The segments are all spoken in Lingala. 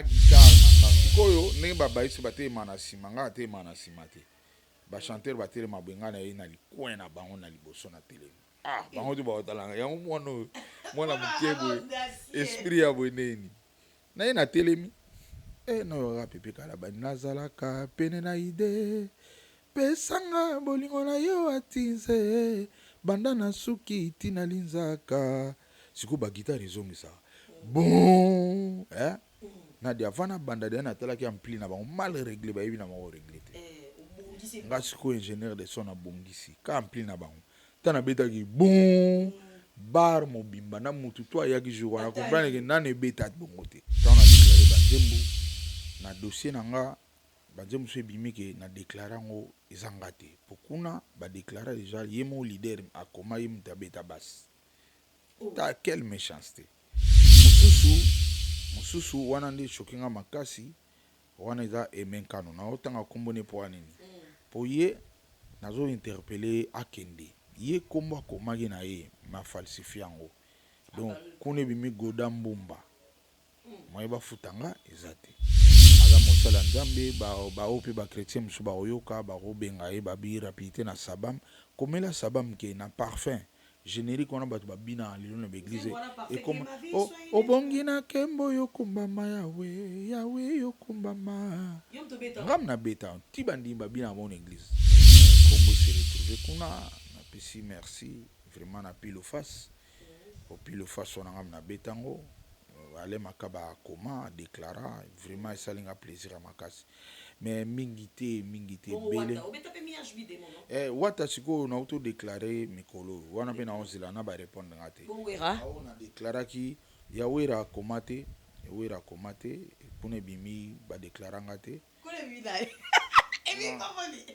guitare nanga sikoyo ndenge babayisi batelema na nsima nga atelema na nsima te bachanteur batelema bwenga na ye na likoin na bango na liboso na telema bango to baotalanga yango mwana oyo mwana moke boye esprit ya boye neni na ye na telemi nayoka pepe kala bani nazalaka pene na ide pesanga bolingo na yo atinze banda na suki tina linzaka sikoyo bagitare ezongisa bon Nadia vana banda de na tala ki ampli na bango mal réglé ba yebi na bango réglé te nga siko ingénieur de son na bongisi ka ampli na bango tana beta ki bon bar mobimba na mutu to ayaki jour na comprendre que nane beta bongo te tana déclarer banzembo na dossier na nga banzembo so bimi ke na déclarer ngo ezanga te pokuna ba déclarer déjà yemo leader akoma yim tabeta bas ta quelle méchanceté mususu wana ndi shokinga makasi wana eza emenkano na otanga kombone po anini po ye nazo interpeller akende ye kombo akomaki na ye ma falsifie yango donc kuna bimi goda mbumba moye bafutanga eza te aza mosala nzambe bao mpe bakretien mosusu baoyoka bakobenga ye babi rapidité na sabam komela sabam ke na parfum générique wana bato babina lelo na l'église et comme obongi na kembo yokumbama yawe yawe yokumbama ngam na beta ti bandi babina mon église kombo se retrouver kuna na pesi merci vraiment na pile face au pile face on ngam na betango ale makaba koma déclara vraiment esalinga plaisir à makasi mais mingité bele wata siko na auto déclarer mikolo wana pe na onzela na ba répondre ngate on a déclaré ki yawera komate kuna bimi ba déclarer ngate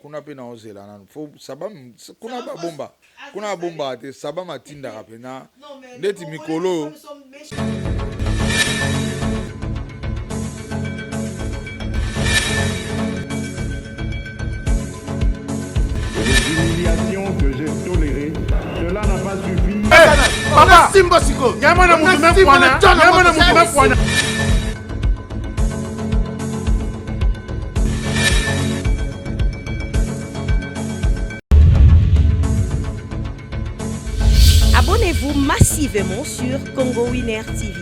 kuna pe na onzela na fo sabam kuna ba bomba te sabam atinda kapena ndeti mikolo que j'ai toléré, cela n'a pas suffi. Papa, Simba Siko, Yamana Moukina Fouana. Abonnez-vous massivement sur Congo Winner TV.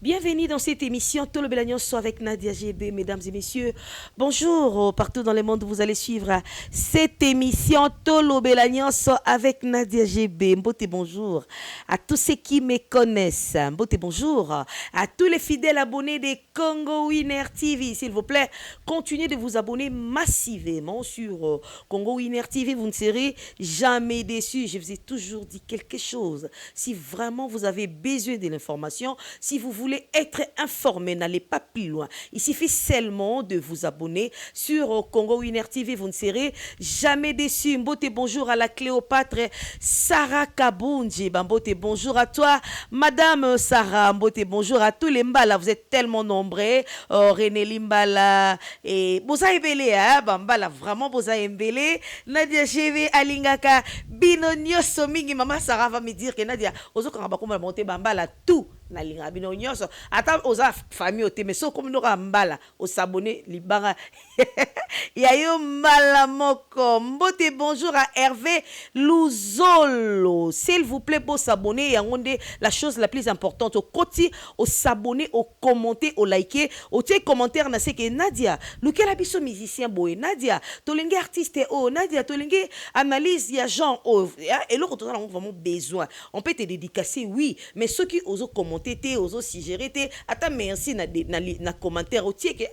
Bienvenue dans cette émission Tolo Belagnos avec Nadia GB, mesdames et messieurs. Bonjour partout dans le monde, vous allez suivre cette émission Tolo Belagnos avec Nadia GB. Mbote bonjour à tous ceux qui me connaissent. Mbote bonjour à tous les fidèles abonnés de Congo Winner TV. S'il vous plaît, continuez de vous abonner massivement sur Congo Winner TV. Vous ne serez jamais déçus. Je vous ai toujours dit quelque chose. Si vraiment vous avez besoin de l'information, si vous voulez être informé, n'allez pas plus loin. Il suffit seulement de vous abonner sur Congo Winner TV. Vous ne serez jamais déçus. Mbote bonjour à la Cléopâtre Sarah Kabunji. Mbote bonjour à toi, Madame Sarah. Mbote bonjour à tous les Mbala. Vous êtes tellement nombreux. René Limbala et Boza Ebele. Bambala, vraiment Boza Ebele. Nadia GV Alingaka. Bino Nyoso Mingi. Maman Sarah va me dire que Nadia, Ozo Karabakoma monte Bambala tout. Na linga bino nyonso ata oza famille ote mais so comme noka mbala o s'abonner libanga ya yo mbala moko mbote bonjour à Hervé Luzolo s'il vous plaît pour s'abonner yangonde la chose la plus importante au koti au s'abonner au commenter au liker au tie commentaire na c'est que Nadia lequel abiso musicien boy Nadia tolenge artiste oh Nadia tolenge analyse ya Jean oh et le retour on vraiment besoin on peut te dédicacer oui mais ceux qui osent commenter ozo suggérer te ata merci na commentaire otie que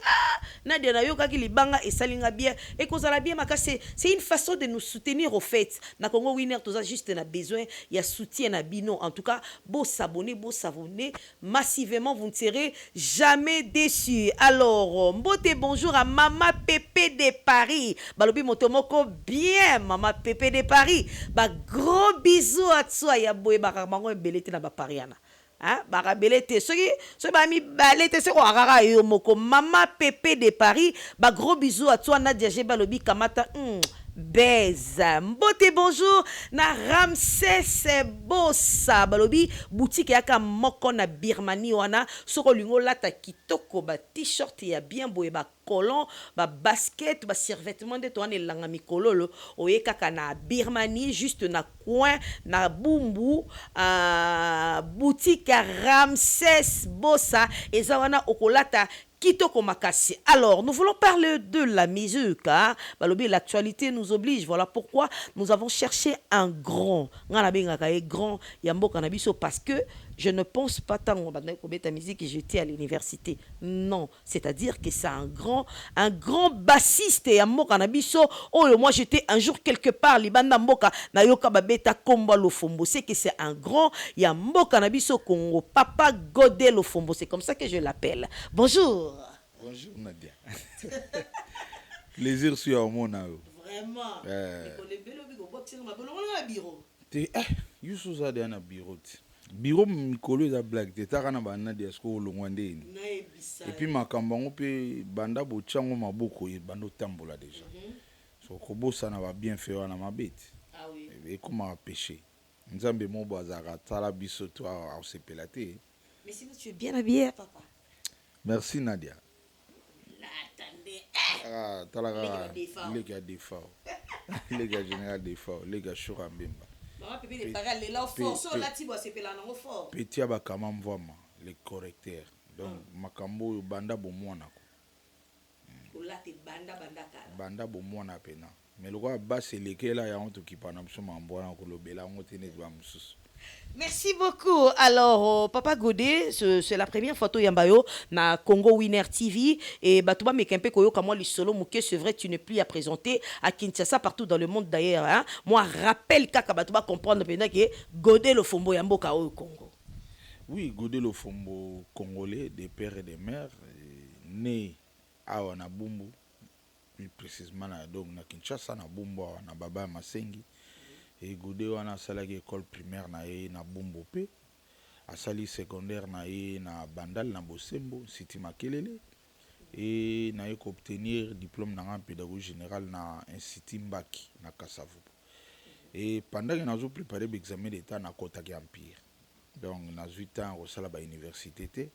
Nadia na yoka ki libanga et salinga bien et kozala bien makase c'est une façon de nous soutenir au fait na Congo Winner toza juste na besoin il y a soutien na bino en tout cas beau s'abonner massivement vous ne serez jamais déçus. Alors mbote bonjour à Mama Pépé de Paris balobi motomoko bien Mama Pépé de Paris ba gros bisous à toi ya boye ba bango belete na ba pariana barabelete soki bami balete se ko akaka yo moko Mama Pépé de Paris ba gros bisous à toi Nadia Geba lobi kamata Beza mbote bonjour na Ramses Bossa balobi boutique yaka moko na Birmanie wana soko lingo lata kitoko ba t-shirt ya bien boye ba colon ba basket ba survêtement de toane langa mikololo oye kaka na Birmanie juste na coin na Bumbu boutique ya Ramses Bossa eza wana okolata Kitoko Makassi. Alors, nous voulons parler de la musique. Hein? L'actualité nous oblige. Voilà pourquoi nous avons cherché un grand. Grand Yambo Kanabiso parce que je ne pense pas tant que musique que j'étais à l'université. Non, c'est-à-dire que c'est un grand bassiste Yambo Kanabiso. Oh, moi j'étais un jour quelque part Libanda Mboka Nayoka Babeta Komba Lofombo. C'est que c'est un grand Yambo Kanabiso Congo Papa Godé Lofombo. C'est comme ça que je l'appelle. Bonjour. Bonjour Nadia. Plaisir sur mon âme. Vraiment. Youssou Zade na bureau. Bureau mikolo za blague te taka na bana de sko longwande ni. Et puis makamba ngope banda bo chango maboko e bando tambola déjà. So ko bossa na ba bien faire na mabete. Ah oui. Et comment péché. Nzambe mo bazaka tala biso to a sepelate. Mais sinon tu es bien habillé papa. Merci Nadia. Attendez. Ah, talaga les gars défauts. Les gars général défauts, les gars Chorambemba. Maman pépé les parents les là fort, so là tibo sepela na fort. Petit abakama mvama les correcteurs. Donc makambo banda bo mwana ko. Ola te banda kala. Banda bo mwana pena. Mais le roi basse lekela ya onto ki pana mso mambona ko lobela ngote ne ba msusu. Merci beaucoup. Alors, Papa Godé, c'est la première photo Yambayo na Congo Winner TV. Et Batouba Mekempe Koyo, comme moi, le solo Mouké, c'est vrai, tu n'es plus à présenter à Kinshasa, partout dans le monde d'ailleurs. Hein? Moi, rappelle Kaka Batouba comprendre que Godé le Fombo Yamboka au Congo. Oui, Godé le Fombo congolais, des pères et des mères, né à Wanabumbu, plus précisément donc na Kinshasa, na Bumbu, na Baba Masengi. Et Godé wana salaki école primaire na ye na Bumbope, asali secondaire na ye na Bandal na Bosembo, Siti Makelele, et na ye obtenir diplôme en pédagogie générale na Institut Mbaki na Kasavubu. Et pendant que nous préparé l'examen d'état na Kotaki Empire, donc na 8 ans au sala ba université té,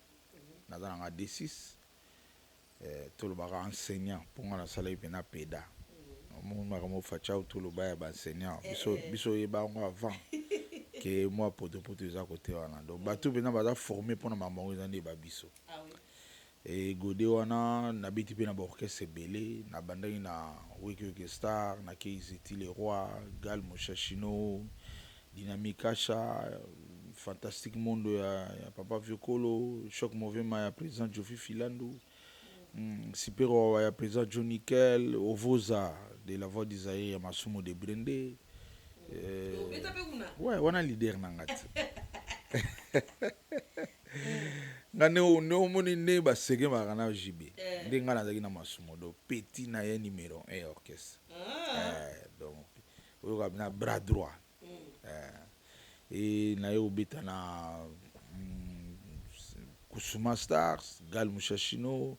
na dans D6, tout le bara enseignant pour la sala ipena péda. Mon fachao tout le bail enseignant biso yeba avant que moi poto za côté wana donc bato bena baza formé pour na mamango zande ba biso et Godé wana na biti pe na orchestre belé na bandaki na Wiki Star na Keiziti les rois Gal Moshashino Dynamique Acha fantastique monde ya papa Viokolo choc mauvais ya président Jofi Filando Sipero ya président Johnny Kell Ovoza de la voix d'Isaïe ya Masumo de Brende ouais wana leader nangati ngane o moni ne ba sege magana jibe ndenga na zaki na Masumo do petit na ye numéro 1 orchestre donc o ka na bras droit et na yo beta na Kusuma Stars Gal Mushashino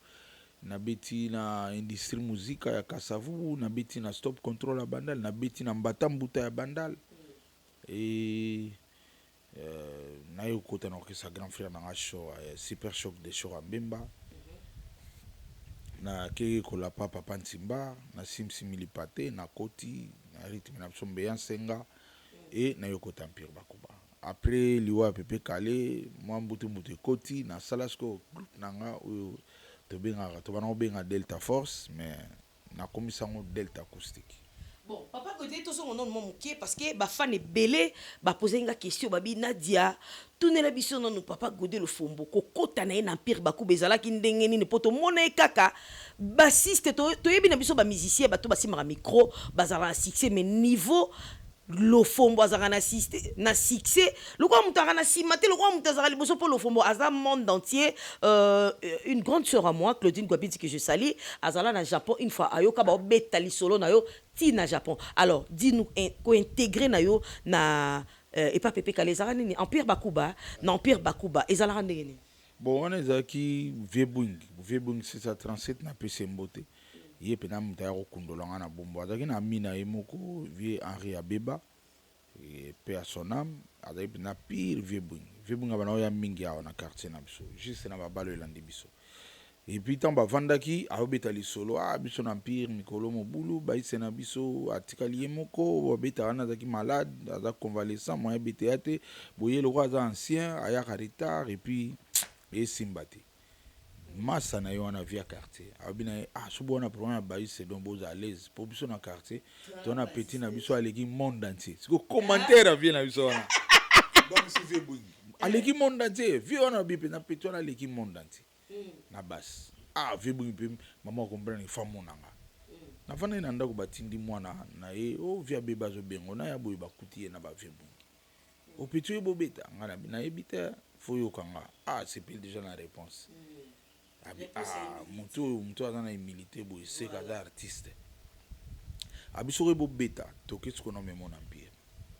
na beti na industrie musique ya Kasavu na beti na Stop Control ya Bandal na beti na Mbatambuta ya Bandal et na yo kota na orchestre grand frère na show Super Choc de Chorambemba na ke ko la papa Pantimba na Simsimili Pate na Koti na rythme na Sombe Yansenga et na yo kota Empire Bakuba après liwa pepe Kale moi mbutu Koti na Salasco groupe nanga to bana Delta Force mais na komisango Delta Acoustique. Bon, papa Godé to son nom mon parce que ba fan est belé ba poser une question babi Nadia tourner la biso non papa Godé le Fombo ko kota na Empire Baku bezala ki ndenge ni poto mona kaka bassiste to yebi na biso ba musicien ba to basimaka micro bazala succès mais niveau le Fombo azara na succès le quoi mutara na simate le quoi mutazara liboso pour le Fombo azara monde entier une grande sœur à moi Claudine Gwabiti que je salue azala na Japon une fois ayoka ba betali solo na yo ti na Japon alors dis-nous ko intégrer na yo na et pas Pepe Kalezara ni Empire Bakuba na Empire Bakuba ezala ndenge bon on est qui Vebung c'est ça 37 na PC Mbote ye pena muta ya kokundolanga na bombo azaki na mina ye moko vie Henri Abeba et paix à son âme azaki pena pire vie bunga bana oya mingi awa na quartier na biso juste na babalo elandi biso et puis tant bavandaki aobeta lisolo biso na pire mikolo mobulu baise na biso atikali ye moko babeta wana azaki malade aza convalescent moyen bete ya te boye loko aza ancien ayaka retard et puis esimba te masa na yo wana via quartier abina sobo wana problème ya baise donc boza à l'aise po biso na quartier tona petit na biso aleki monde entier siko commentaire vient na biso wana donc si fait bungi aleki monde entier vie wana bipe na petit wana aleki monde entier na basi vie bungi pe maman comprendre femme monanga na fana ina ndako batindi mwana na ye via beba zo bengo na ya boye bakuti ye na ba vie bungi au petit ye bobeta ngana na ebita foyo kanga c'est pile déjà la réponse mutu aza na humilité boye seka aza artiste abisoko bobeta toke siko na memo na mpire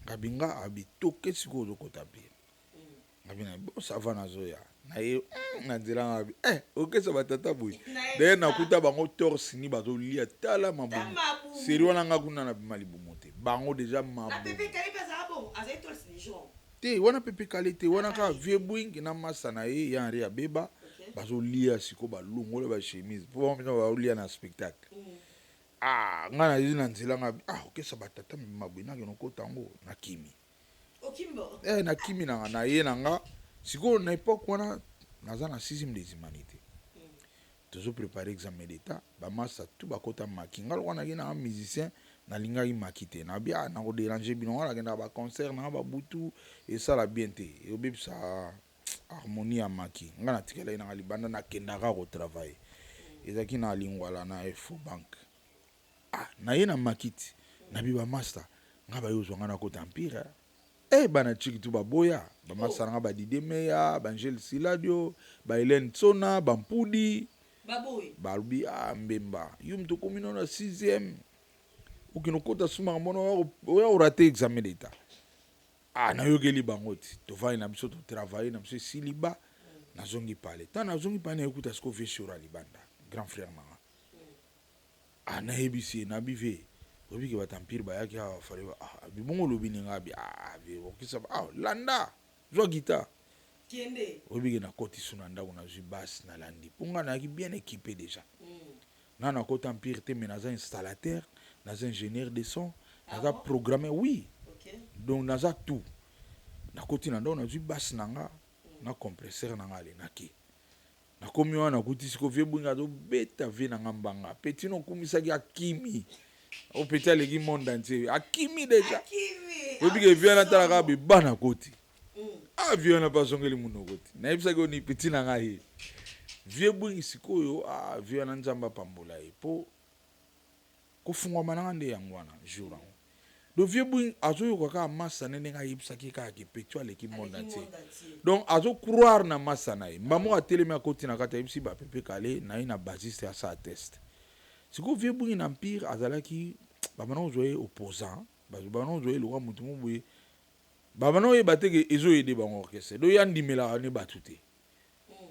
ngabinga abi toke siko ozokota mpire ngabina bo sava nazoya na ye na nzela ngabi okesa batata boye daye nakuta bango torse ni bazolia tala mabumu seri wana nga kuna na bima libumu te bango deja mabumu te wana pepe kale te wana ka vie bwingi na masa na ye ya Henri Abeba bazolia siko balungole ba chemise po bamina baolia na spectacle nga na na nzela ngabi okesa batata mabwina ke nokota ngo na kimi okimbo na kimi na ye na nga siko na époque wana naza na 6e des humanités toujours préparer examen d'état bamasa tout bakota maki nga lokwana ke na musicien nalingaki maki te nabi na kodéranger bino wana kenda ba concert na ba butu esala bien te obebisa harmonie ya maki nga natikala na libanda nakendaka kotravaille ezaki na lingwala na Info Bank na ye na makiti nabi bamasta nga bayozwa nga na kota empire bana chiki tu baboya bamasta nga badide meya bangel siladio baelen tsona bampudi baboy balubi mbemba yo mtu komino na 6e ukinokota suma mono oya orate examen d'état na yokeli bango ti tovai na biso to travailler na biso siliba nazongi pale ta nazongi pale ekuta siko vie sur libanda grand frère nanga na ebisi na bive obiki batampire bayaki fale bibongo lobi ninga bi vie okisa landa zo guitare kiende obiki na koti suna ndako na zwi basse na landi ponga na ki bien équipé déjà na kota empire te mais naza installateur naza ingénieur de son naza programmeur oui donc naza tout na koti na ndo na zwi basse nanga na compresseur nanga ale naki na komi wana kuti siko vie bunga do beta vie nanga mbanga petit no komisaki akimi o petit aleki monde entier akimi déjà obi ke vie na tala ka be bana koti vie na pasongeli muno koti na ibisaki oni petit nanga he vie bungi sikoyo vie na nzamba pambola e po kofungwa mananga nde yango wana jour yango do vie bwing azo yoka masa nene nga yipsaki ka ki petu aleki monde entier donc azo croire na masa na ye mbamo atelemi akoti na kata yipsi ba pepe kale na ina basiste ya sa test siko vie bwing na empire azalaki babana zoye opposant babana zoye loka mutu mbuye babana ye bateke ezo yede bango orchestre do yandimela ne batute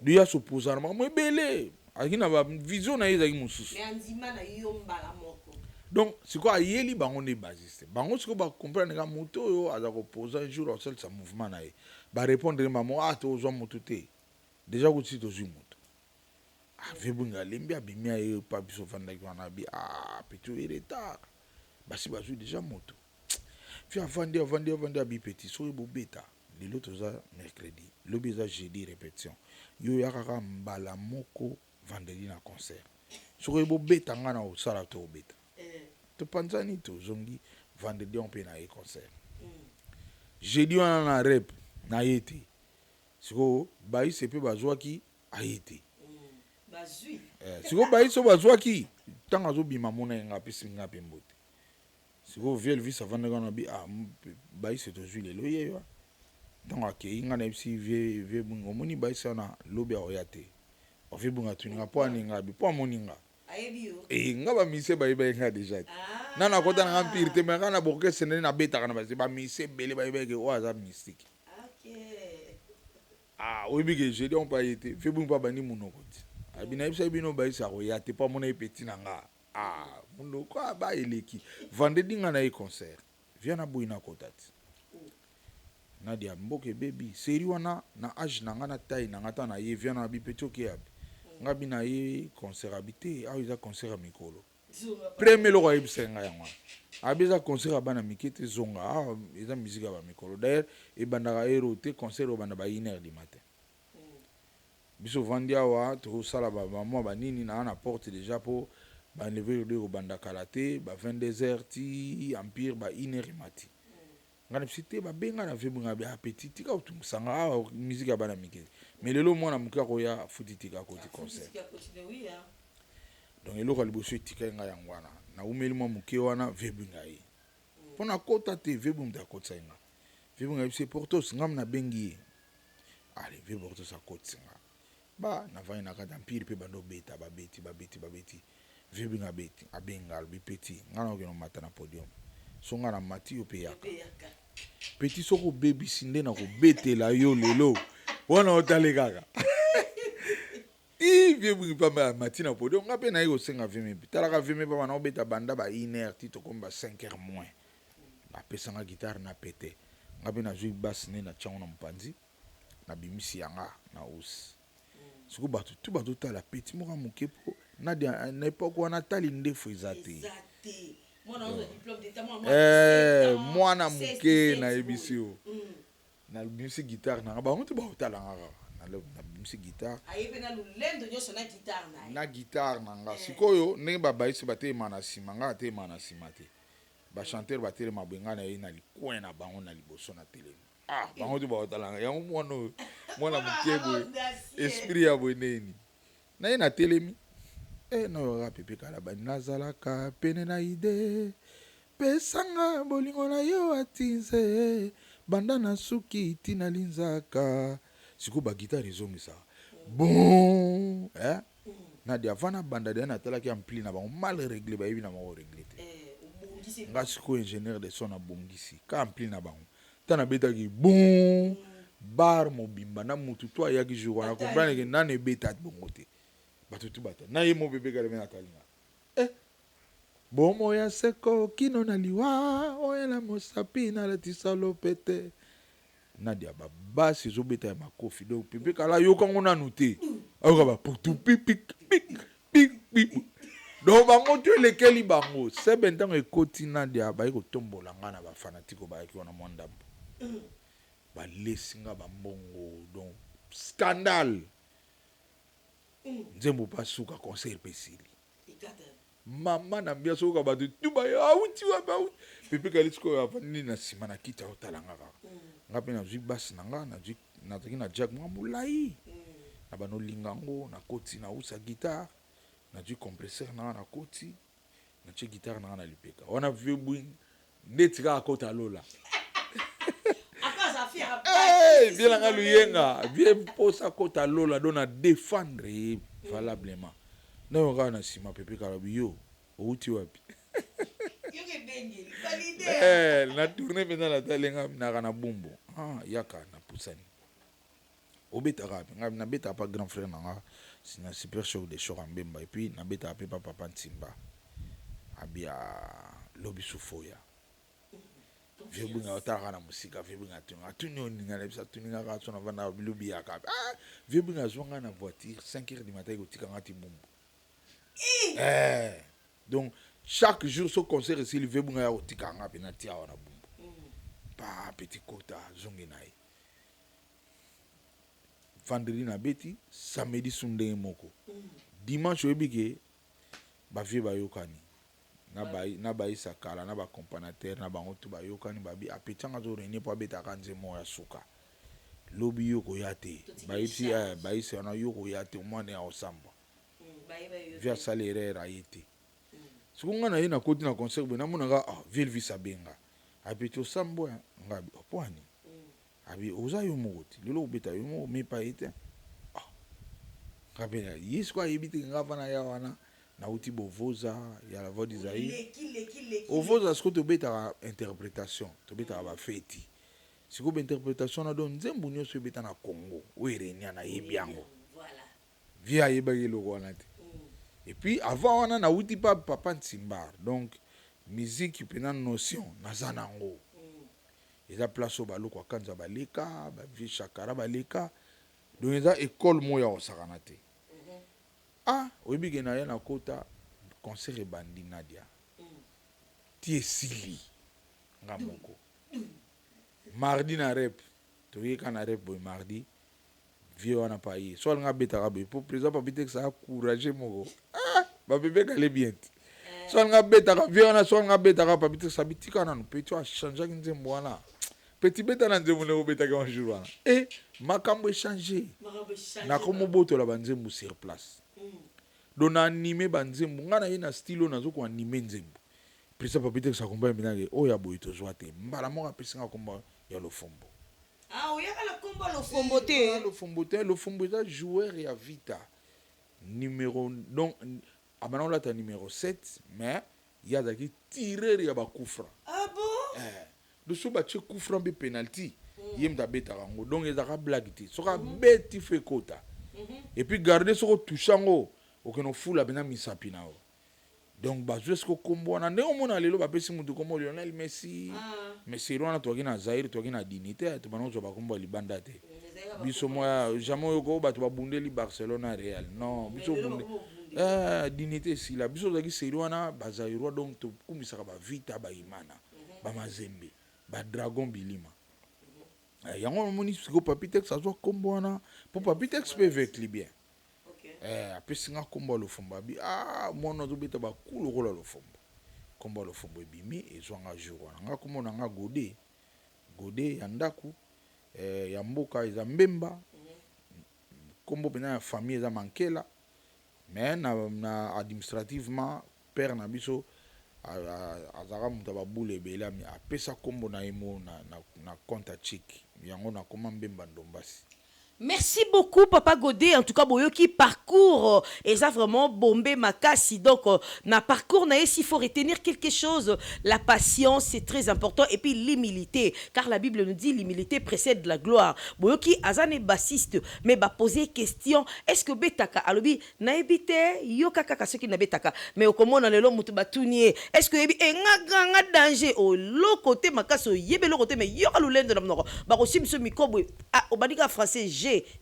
do ya s'opposant ma mwebele akina ba vision na ye zaki mususu mais anzima na yombala moko donc siko ayeli bango ne basiste bango siko ba comprendre ka moto yo aza ko poser un jour au seul sa mouvement na ye ba répondre mamo to zo moto te déjà ko ti to zu moto vebunga lembi abimia ye pa biso fanda ki wana bi petit retard basi ba zu déjà moto fi avandi abi petit so bo beta le l'autre za mercredi le beza jeudi répétition yo yakaka mbala moko vendredi na concert so bo beta ngana o sala to beta to panzani to zongi vendredi on peut na e concert jeudi on na rep na yete siko bayi sepe bazwaki ayete bazui siko bayi so bazwaki tanga zo bima mona nga pisi nga pembote siko viel vis avant de gana bi bayi se to juile lo yeyo donc akei nga na ipsi vie bungo moni bayi sana lobi oyate ofi bunga tuninga po aninga bi po moninga nga ba mise ba nga déjà nana kota na empire te mais kana boke senene na beta kana ba mise bele ba ke o aza mystique obi ke jeudi on pa yete fe bunga pa bani munoko ti abina ipsa bino ba isa ko yate pa mona petit nanga Ah, mundo quoi ba eleki. Vendredi nga na concert. Viens na boina kotati. Nadia mboke baby, seri wana na âge na nga na taille na ngata na ye viens na bi petit oké abi. Nga bi na ye concert habité, ah ils a concert à mikolo. Premier lo ko senga yango. Abiza concert abana mikete zonga, ah ils a musique ba mikolo. D'ailleurs, e bandaka eroté concert au banda ba 1h du matin. Biso vandia wa to sala ba maman ba nini na porte déjà pour ba lever de au banda kalaté, ba 22h ti empire ba 1h mati. Ngana psité ba benga na vebunga ba appétit tika utumsanga musique abana mikete. Mais lelo mwana muka ko ya futitika ko ti concert. Donc eloko liboso tika nga yangwana. Na umeli mwa muke wana vebunga ye. Pona kota te vebunga kota nga. Vebunga c'est portos ngam na bengi. Allez, vebunga sa kota nga. Ba na vanya na kata empire pe bando beta ba beti vebunga beti abenga bi petit ngana okeno mata na podium. Songa na mati ope yaka. Petit soko baby sinde na ko betela yo lelo. Wana otale kaka. I vebunga pa mati na podium ngape na yo senga veme. Talaka veme pa na obeta banda ba 1h ti to komba 5h moins. Na pesa nga guitare na pété. Ngape na jouer basse ne na chango na mpanzi. Na bimisi yanga na os. Suku batu tu batu tala petit moka muke po na dia na époque wana tali ndefu ezate. Mwana muke na ebisio. Na bimisi guitare na ba onto ba otala nga. Na bimisi guitare. Ayebe na lulendo nyoso na guitare na. Na guitare na nga. Sikoyo ndenge ba baisi bate mana sima nga te mana sima te. Ba chanteur ba tele mabwenga na ye na likwen na bango na liboso na tele. Ah, bango tu ba otalanga. Yango mwana mukebo. Esprit ya boneni. Na ye na telemi. Na yora pepe kala ba nazalaka pene na ide. Pesanga bolingo na yo atinze. Banda na suki tina linzaka. Siku ba guitare ezongisa. Bon, na dia vana banda de na tala ki ampli na bango mal réglé ba yebi na bango réglé te. Nga siko ingénieur de son na bongisi. Ka ampli na bango. Tana beta ki bon bar mobimba na mutu to ayaki jour na comprendre que nane beta bongo te. Batutu bata. Na ye mo bebe kale na talinga. Bomo ya seko kino na liwa oya la mosapi na la tisalo pete. Nadia ba basi zo beta ya makofi donc bebe kala yo kango na nuté. Ayo ba putu pik pik pik pik pik. Donc bango to lekeli bango. Sebe ntango ekoti Nadia ba ko tombola ngana ba fanatiko ba ki wana mwanda. Ba lesinga ba mbongo donc scandale. Nzembo pasuka concert pesili. Mama na mbia soka ba tu ba auti wa ba. Pepe kalisiko ya fani na sima na kita otalanga ka. Ngape na zwi bas na nga na zwi na taki na jack mwa mulai. Na bano lingango na koti na usa guitare. Na zwi compresseur na koti. Na che guitare na lipeka. Wana vieux bwing netika akota lola. Bien nga luyenga bien posa kota lola dona défendre valablement. Na yo na sima pepe kalabi yo outi wapi. Na tourner pendant la talenga na bumbo. Ah yaka na pusani. Obeta rapi na beta pas grand frère na sina super show de show mbemba et puis na beta pa papa Ntimba. Abia lobi sufoya. Vebunga otaka na musika vebunga tunga tunyo ninga lebisa tuninga ka sona vana bilubi ya ka vebunga zonga na voiture 5h du matin kotika ngati bumbu donc chaque jour ce concert ici le vebunga ya kotika ngapi na tia wana bumbu pa petit kota zongi nai vendredi na beti samedi sunde moko dimanche ebike ba vie ba yokani na ba isakala na ba companateur na bango tu ba yokani babi apetanga zo reni po beta kanze mo ya suka lobi yoko yate ba iti ba isi na yoko yate mwana ya osamba via salaire ayete sukunga na ina koti na concert bena mona ga ville visa benga apeti osambo ngabi opwani abi oza yo moti lelo beta yo mo me pa ite kabena yiswa yibiti ngavana ya wana na uti bovoza ya la voix d'Isaïe ovoza ce que to beta interprétation to beta ba feti siko be interprétation na don nzembu nyoso beta na Congo werenya na yebiango voilà via yeba yelo wana te Et puis avant on a outi pas papa Ntimbar. Donc musique pena notion naza nango. Eza place au balo kwa kanza baleka, ba vie chakara baleka. Donc eza école moya osakana te. Ah, oyebi ke na ya na kota concert ebandi Nadia. Ti esili nga moko. Mardi na rep. Toyeka na rep boy mardi. Vieux wana pa ye. Soit nga betaka boy. Pour présent pa bite que ça a couragé moko. Ah, ba bébé kale bien. Soit nga betaka vieux wana soit nga betaka pa bite que ça bitika na no petit a changer nzembo wana. Petit beta na nzembo ne betaka un jour wana. Et makambo changer. Na komo boto la banzembo sur place. Donc na animé banzembo nga na ye na stylo na zo ko animer nzembo. Prisa pa bite que ça combat binage o ya boy to joate. Mbala mo apesinga komba ya lo fombo. Ah, oui, la combat le fombo te. Le fombo est un joueur et à vita. Numéro donc abana là ta numéro 7 mais il y a des tireurs et ba koufra. Ah bon? De so ba che koufra be penalty. Yem da beta rango donc il a blague ti. So ka beti fait kota. Et puis garder so touchango okeno fula bena misapina. Donc bah jusqu'au combo na ndeko mona lelo ba pesi mutu comme Lionel Messi. Messi rona to kina Zaire to kina dignité to bana zo ba kombo libanda te. Biso moya jamais yoko ba to ba bundeli Barcelona Real. Non, biso bunde. Dignité si la biso zaki Serwana ba Zaire donc to kumisa ba vita ba imana. Ba mazembe, ba dragon bilima. Yango moni siko papitex ça zo kombo na pour papitex peut vekli bien. Apesinga kombo lo fomba bi mwana zo beta ba kulu kola lo fomba kombo lo fomba bimi ezwanga jour nga komona nga gode ya ndaku ya mboka eza mbemba kombo pena ya famille eza mankela mais na administrativement père na biso azaka muta ba bule bela mi apesa kombo na emo na compte chic yango na koma mbemba ndombasi. Merci beaucoup, Papa Godé. En tout cas, boyoki parcours, et ça vraiment bombé makasi. Donc, na parcours, s'il faut retenir quelque chose, la patience, c'est très important. Et puis, l'humilité. Car la Bible nous dit, l'humilité précède la gloire. Boyoki, azane bassiste, mais ba poser question, est-ce que betaka, alobi, na ebite, yo kaka ce qui na betaka, mais au comment on a le long mutu batunier, est-ce que ebi, nga danger, au l'autre côté, makaso, yebe l'autre côté, mais yo kalulende la mnoro, ba aussi, monsieur Mikobo, au badiga français,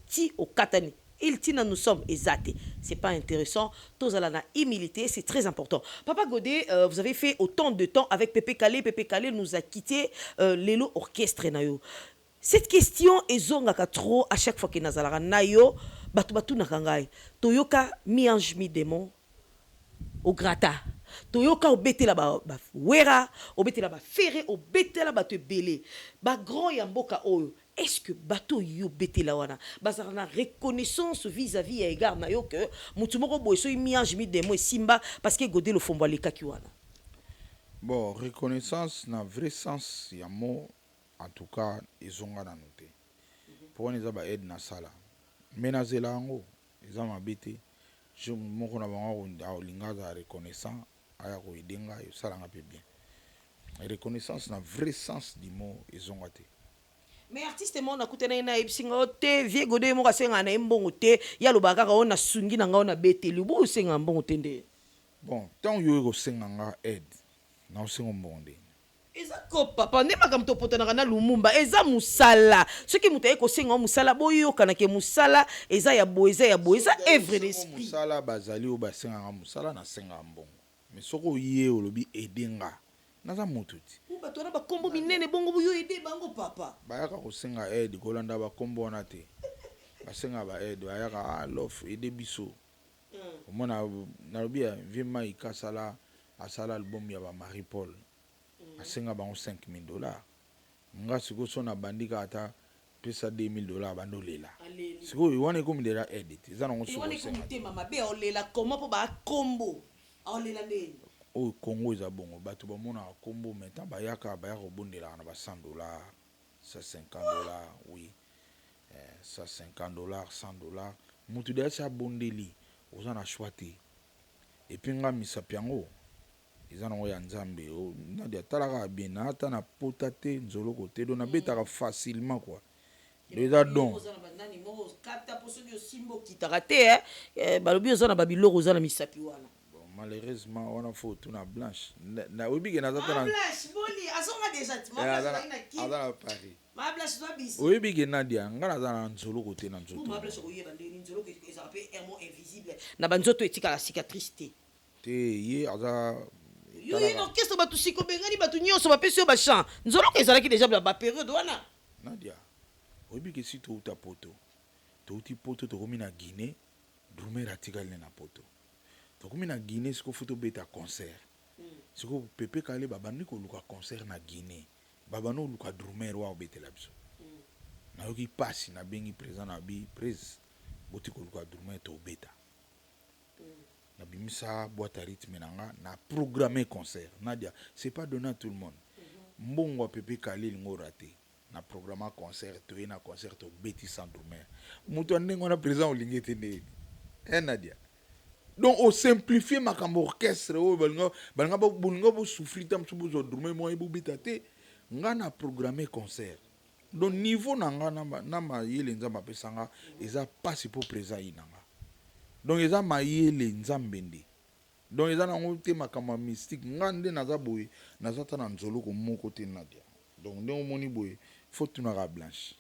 ti au katani. Il tina nous sommes exacts. C'est pas intéressant. Tous à la humilité, c'est très important. Papa Godé, vous avez fait autant de temps avec Pépé Calé. Pépé Calé nous a quitté l'élo orchestre nayo. Cette question est zongaka trop à chaque fois que nazalara nayo batu nakangai. Toyoka mi ange mi démon au grata. Toyoka obete la ba wera, obete la ba ferré, obete la ba te belé. Ba grand yamboka oyo. Est-ce que bateau yo bete la wana bazana reconnaissance vis-à-vis à égard na yo que mutumoko boyeso mi ange mi demo simba parce que Godé le fomba le kaki wana. Bon, reconnaissance na vrai sens ya mot en tout cas ezonga na noté. Pour on ba aide na sala. Menazela ngo ezama bete. Je moko na bango linga za reconnaissant aya ko idenga yo sala nga pe bien. Reconnaissance na vrai sens du mot ezonga te. Mais artiste mo na kutena ina ebsinga te vie Godé mo kasenga na mbongo te ya lobaka ka ona sungi na nga ona beteli bo senga mbongo te nde. Bon, tant yo ko senga nga aide na osengo mbongo nde. Eza ko papa ne makamto potana na Lumumba eza musala soki mutaye ko senga musala boyo kana ke musala eza ya boeza œuvre d'esprit musala bazali o basenga nga musala na senga mbongo mais soko yé olobi edenga naza mututi bato na bakombo minene bongo buyo ede bango papa bayaka kosenga aide kolanda bakombo wana te basenga ba aide bayaka lof ede biso omona nalobi ya viema ikasala asala album ya ba Marie Paul asenga bango $5,000 nga siko so na bandika ata pesa $2,000 bandolela siko iwane komi dela aide te za nango siko senga iwane komi mama be olela comment po ba kombo olela ndeni au Congo eza bongo bato bamona kombo maintenant bayaka bondela na ba $100 $150 oui $150 $100 mutu de sa bondeli oza na choix et puis nga misapiango eza nango ya nzambe na dia talaka bien na ata na pota te nzolo côté do na betaka facilement quoi eza don balobi oza na babiloko oza na misapi wana. Malheureusement on a faut tout na blanche na obi ke naza tana blanche boli azonga déjà azala Paris ma blanche doit bis obi ke Nadia nga naza na nzolo côté na nzoto ma blanche oyeba ndeni nzolo ke ezala pe un mot invisible na banzoto etika la cicatrice te ye aza yo ye orchestre batu siko bengani batu nyonso bapesi yo bachan nzolo ke ezalaki déjà ba période wana. Nadia obi ke si touta poto touti poto tokomi na Guinée Drumer atikali na poto tokomi na Guinée siko foto beta concert siko Pepe Kale babandi koluka concert na Guinée babano luka Drumer wa obetela biso na yoki pasi na bengi président na bi prise boti koluka Drumer to beta na bimisa boîte à rythme na programmer concert. Nadia c'est pas donné à tout le monde mbongo Pepe Kale lingo raté na programme concert to na concert to beti sans Drumer muto ndengo na président olingete ne Nadia. Donc on simplifie ma cam orchestre o balanga bo souffrir tam so bo Drumer mo e bo betate nga na programmer concert. Donc niveau na nga na ma yele nzamba pesanga eza passe pour présent inanga. Donc eza ma yele nzambende. Donc eza na ngote makama mystique nga nde naza boye naza ta na nzolo ko moko te Nadia. Donc nde omoni boye faut tunaka blanche.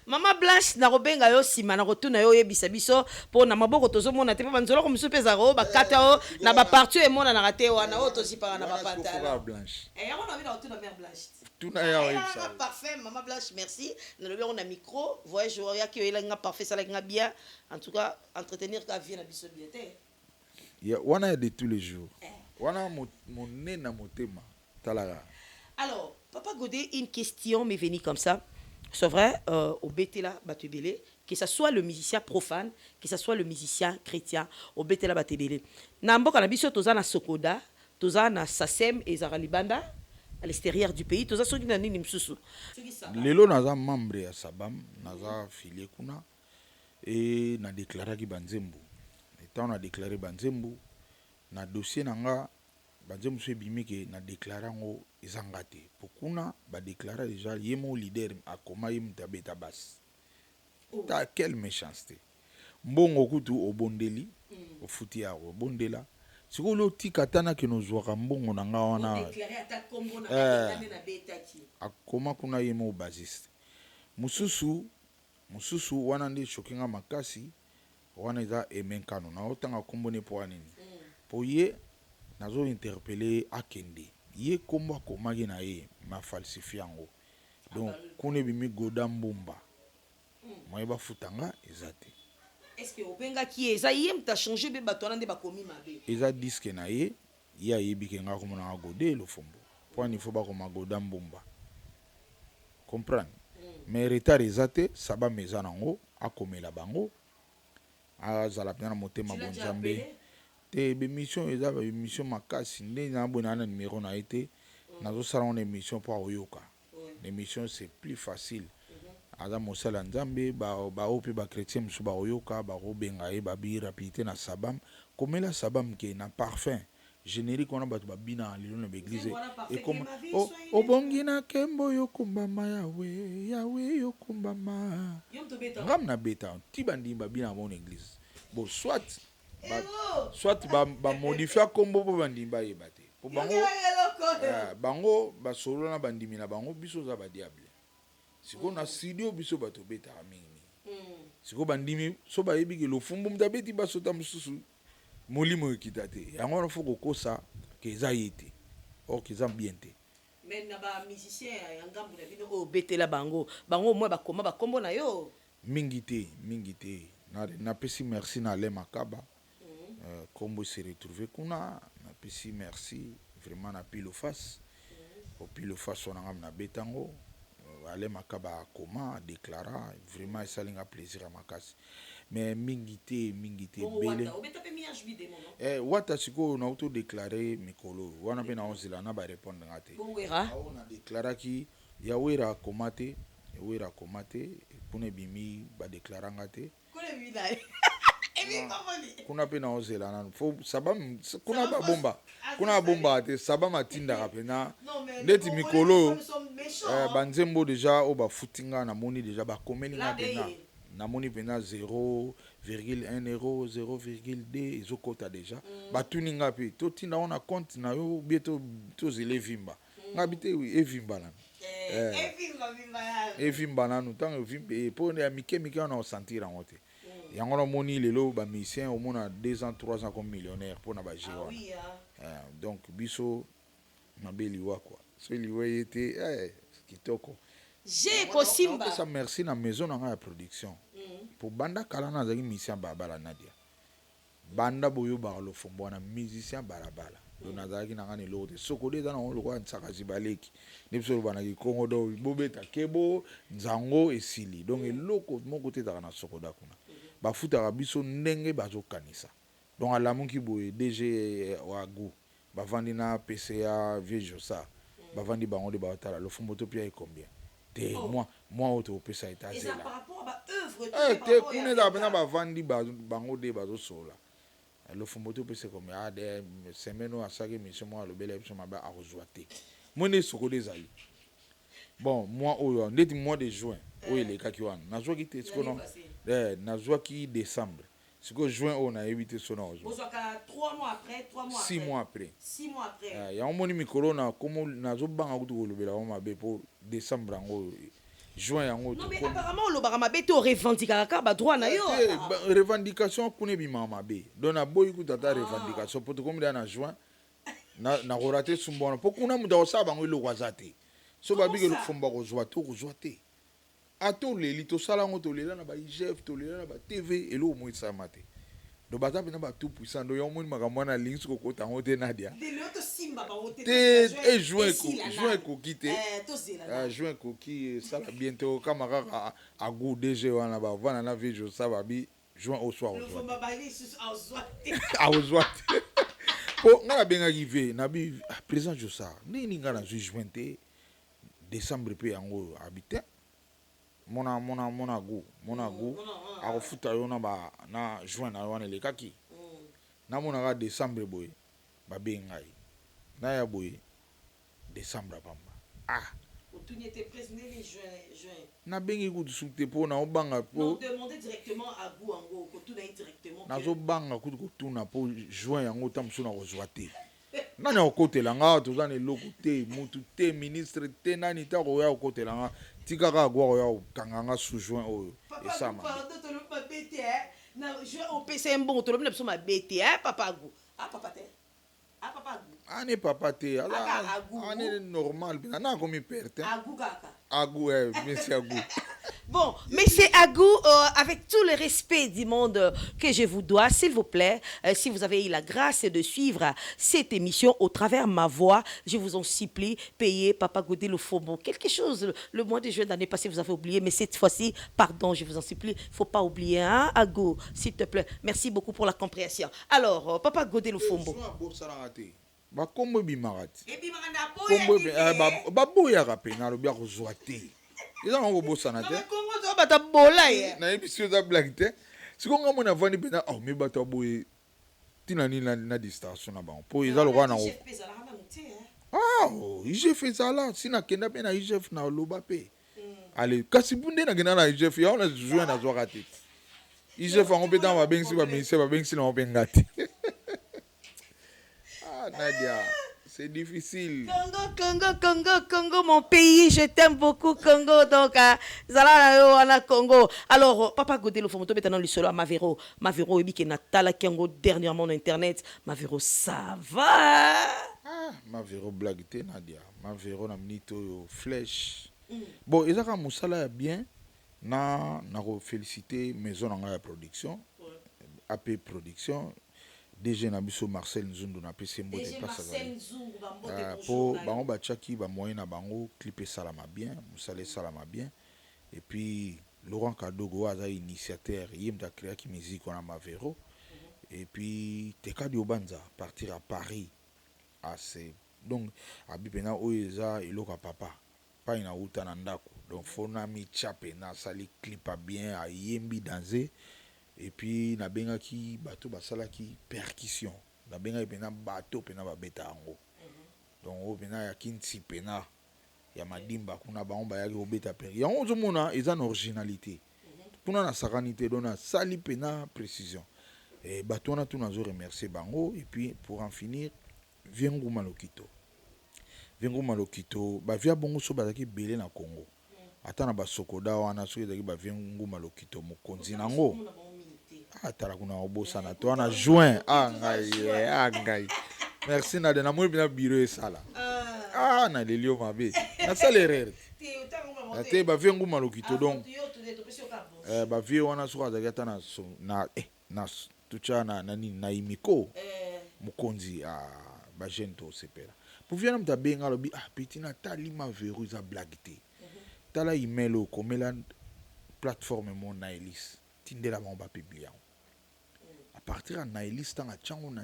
Mama Blanche na robenga yo sima na rotuna yo yebisa biso po na maboko tozomona te pa banzolo ko musu peza ro bakata o na ba partie e mona na rate wana o tozipa na ba pantala Blanche yango na bina rotuna mère Blanche tuna ya websa parfait Mama Blanche merci na lobi on a micro voyage ya ki yo nga parfait ça la nga bien en tout cas entretenir ka vie na biso bien te ya wana de tous les jours wana mon nez na motema talaga. Alors Papa Godé, une question m'est venue comme ça. C'est vrai, au Betela Batebele, que ce soit le musicien profane, que ce soit le musicien chrétien, au Betela Batebele. Nambo Kanabiso, toza na Sokoda, toza na Sassem et Zaralibanda, à l'extérieur du pays, toza soki na nini msusu. Lelo naza membre ya Sabam, naza filié kuna, et na déclaré ki Banzembu. Étant on a déclaré Banzembu, na dossier nanga, Banzembu se bimike na déclaré ngo ezangate. Pokuna ba déclaré déjà yemo leader akoma yem tabeta bas. Ta quelle méchanceté. Mbongo kutu obondeli, ofuti ya obondela. Siko lo tikatana ke nozwaka mbongo nanga wana. Déclaré ata kombo na beta ki. Akoma kuna yemo basiste. Mususu wana ndi shokinga makasi wana eza emenkano na otanga kombo ne po anini. Po ye nazo interpeller akende. Ye kombo akomaki na ye ma falsifie yango. Donc kone bimi goda mbumba. Moi ba futanga ezate. Est-ce que obenga ki eza yem ta changer be bato nande ba komi mabe. Eza disque na ye ya yebike nga komona gode lo fombo. Point il faut ba koma goda mbumba. Comprendre? Mais retard ezate saba meza nango akomela bango. Azala pena motema bonjambe. Te mission eza ba mission makasi nde na bona na numéro na été nazo sala une émission pour oyoka. L'émission c'est plus facile. Aza mosala nzambe ba ope ba chrétien musu ba oyoka ba robenga e ba bi rapidité na sabam komela sabam ke na parfum générique on a batu ba bina lelo na église et comme o bongi na kembo yokumbama yawe yokumbama ngam na beta ti bandi ba bina mon église bon soit ba modifier kombo po bandi ba yebate po bango bango ba solo na bandimi na bango biso za ba diable siko na studio biso bato beta mingi siko bandimi so ba yebi ke lo fumbu mtabeti baso ta mususu molimo ekitate yango na foko kosa ke za yete o ke za bien te mais na ba musicien ya ngambu na bino o betela bango moi bakoma bakombo na yo mingi te na pesi merci na le makaba kombo se retrouver kuna na pesi merci vraiment na pile face au pile face on a na betango ale makaba koma déclara vraiment ça linga plaisir à makasi mais mingité bele wata siko na auto déclarer mikolo wana pe na onzila na ba répondre ngate on a déclaré ki yawera komate pune bimi ba déclarer ngate kuna pe na ozela nanu fo saba kuna ba bomba kuna bomba te saba matinda pena ndeti mikolo banzembo déjà o ba futinga na moni déjà ba komelinga pena na moni pena 0,1 euro 0,2 ezokota déjà batuninga pe totinda ona compte na yo bieto tozele vimba ngabite evimba na evimba nanu ntango evimba po ya mike wana osentir yango te yango na moni lelo bamusicien omona 2 ans 3 ans comme millionnaire mpona baje wana donc biso mabe liwa kua so liwa ye te kitoko kopesa merci na maison na ngai ya production po banda kala nazalaki musicien balabala nadia banda boyobaka lofombo wana musicien balabala do nazalaki na ngai na eloko te sokode eza nango lokola nsakasi baleki nde biso lobanaki kongo do bobeta kebo nzango esili donc eloko moko te ezalaka na sokoda kuna bafutaka biso ndenge bazokanisa donc alamuki boye DG wagu bavandi na PCA Vieux Josa bavandi bango de baotala lofombo to pia combien te moi oto opesa etazela te kuna ezala mpena bavandi bango de bazosola lofombo to opesa combien de semaine oyo asaki émission moko alobela biso mabe akozwa te moi nde sokode ezali bon moi oyo ndeti mois de juin oyo elekaki wana nazwaki te sikono nazwaki décembre sikoyo juin oyo nayebi te so nazwa 6 mois après yango moni mikolo na komo nazobanga kutu kolobela ngo mabe mpo décembre yango juin yango apparemment olobaka mabe te orevendikaka kaka badroit na yo revendication kuna ebimaka mabe donc naboyi kutu ata revendication mpo tokomi da na juin nakola te sumba wana mpo kuna moto akosala bango eloko aza te so babiki elofomba kozwa te okozwa te ata oleli tosala yango tolela na baigf tolela na batv eloko mo esama te do baza mpena batout puissant do yango moni makambo wana alingi soki okota yango te nadia te juin ekoki te juin ekoki esala bien te okama kaka agu dg wana bavanda na vie josa babi juin oswa akozwa te po nga nabengaki ve nabi président josa nini nga nazwi juin te décembre mpe yango abi te mona gu akofuta yo na juin na yo wana elekaki namonaka décembre boye babe ngai naya boye décembre apamba nabengi kutu suku te mpo naobanga po nazobanga kutu kotuna mpo juin yango ta mosu na kozwa te nani akokotela nga toza na eloko te mutu te ministre te nani ta koya kokotela nga tikaka agwa koya kokanga nga sous juin oyo esama ane papa te ane normal mpena na akomi perte agu monsieur agu. Bon, mais c'est Agou, avec tout le respect du monde que je vous dois, s'il vous plaît, si vous avez eu la grâce de suivre cette émission au travers ma voix, je vous en supplie, payez Papa Godé le Fomo. Quelque chose, le mois de juin d'année passée, vous avez oublié, mais cette fois-ci, pardon, je vous en supplie, il ne faut pas oublier, hein, Agou, s'il te plaît. Merci beaucoup pour la compréhension. Alors, Papa Godé le Fomo. Bakombo bimarati. Kombo baboyaka pe na lobi akozwa te. Eza ngo bosana te. Kongo to bata bola ye. Na episio za blague te. Siko nga mona vandi pe na me bato boye tina ni na distraction na bango. Po eza lokwa na ngo. IGF ezala sina kenda pe na IGF na loba pe. Allez, kasi bunde na kenda na IGF ya ona jouer na zwaka te. IGF ngo pe dans ba bengsi ba ministère ba bengsi na openga te. Nadia, c'est difficile. Congo, mon pays, je t'aime beaucoup, Congo. Donc, Zala, Congo. Alors, Papa Godé, le Fomoto, maintenant, le solo à Mavero. Mavero, qui est Natala, Kengo, dernièrement, sur Internet. Mavero, ça va? Mavero, blague, Nadia. Mavero, na minito, flèche. Bon, ils ont Moussala bien. Na félicité maison en production. AP Production. DG Nabiso Marcel Nzundu na PC Mbote pour bango bachaki ba moyen na bango clipper salama bien musale salama bien et puis Laurent Kadogo aza initiateur yemda créa qui musique on a Mavero et puis Teka Diobanza partir à Paris assez donc abipena oeza iloka papa pas ina uta na ndako donc fona mi chape na sali clip bien a yembi danser et puis nabengaki bato basalaki percussion nabengaki pena bato pena babeta yango donc o pena ya kinti pena ya madimba kuna bango bayaki obeta percussion yango ozomona eza na originalité kuna na sakanité donc na sali pena précision et bato wana tout nazo remercier bango et puis pour en finir Vienguma Lokito bavia bongo so bazaki belé na Congo ata na basokoda wana soki ezaki Vienguma Lokito mokonzi nango atala kuna obosana to na juin ngai merci na de na moi bina bureau esala na lelio mabe na salerere ate Vienguma Lokito donc bavie wana soki azaki ata na tucha na imiko mokonzi bagene to sepela pour viena mta benga lobi petit na talima verrou za blague te tala email o komela plateforme mon Nailis tindela ba publier à partir de Nailis tanga chango na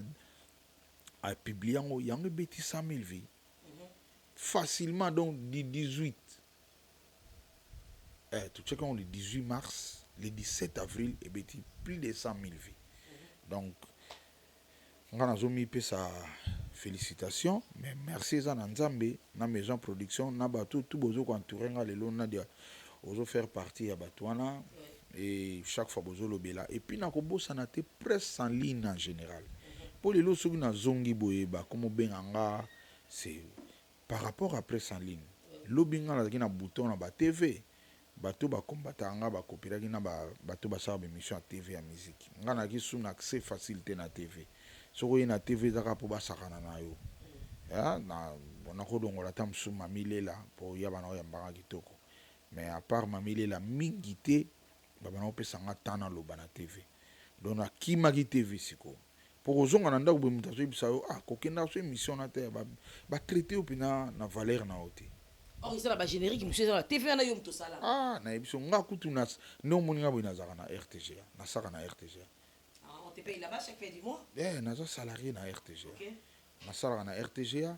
a publier yango beti 100,000 vues facilement donc du 18 tu check on le 18 mars le 17 avril et beti plus de 100,000 vues donc on a zomi pe sa félicitations mais merci za na nzambe na maison production na bato tout bozo ko entourer nga lelo na dia ozo faire partie ya batwana et chaque fois bozo lobela et puis na ko bossa na te presse en ligne en général pour lelo soki na zongi boyeba comme benganga c'est par rapport à presse en ligne lobinga na kina bouton na ba TV bato ba combattre nga ba copyright na bato ba sa émission à TV ya musique nga na ki sous accès facilité na TV soko na TV zaka po basakana na yo ya na bonako dongola tam sou mamilela po ya bana ya mbanga kitoko mais à part mamilela mingité bana opesa nga tana loba na TV donc na kimaki TV siko pour ozonga na ndako bemutaso ibisa yo kokenda so émission na te ba traiter opina na valeur na ote ça va générique monsieur la TV na yo mto sala na ebiso nga kutu na no moninga boina zaka na RTG na saka na RTG. On te paye là-bas chaque fin du mois? Naza salarié na RTG. Na salarié na RTG.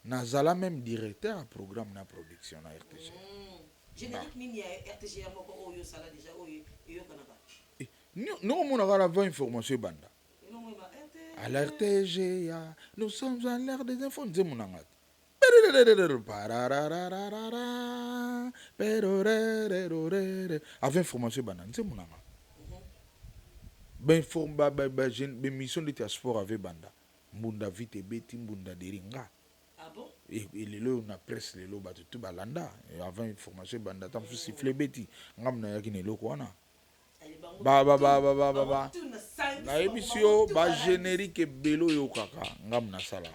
Nazala même directeur programme na production na RTG. Générique nini ya RTG moko oyo sala déjà oyo kanaba. Non mon aura la information banda. À la RTG nous sommes à l'ère des infos de mon angat. Avec information banda c'est mon angat. Ben mission de sport avec banda mbunda vite beti mbunda deringa bon et lelo na presse lelo ba tout balanda avant information banda tam siffler beti ngamna yakine loko wana ba na émission ba générique belo yo kaka ngamna sala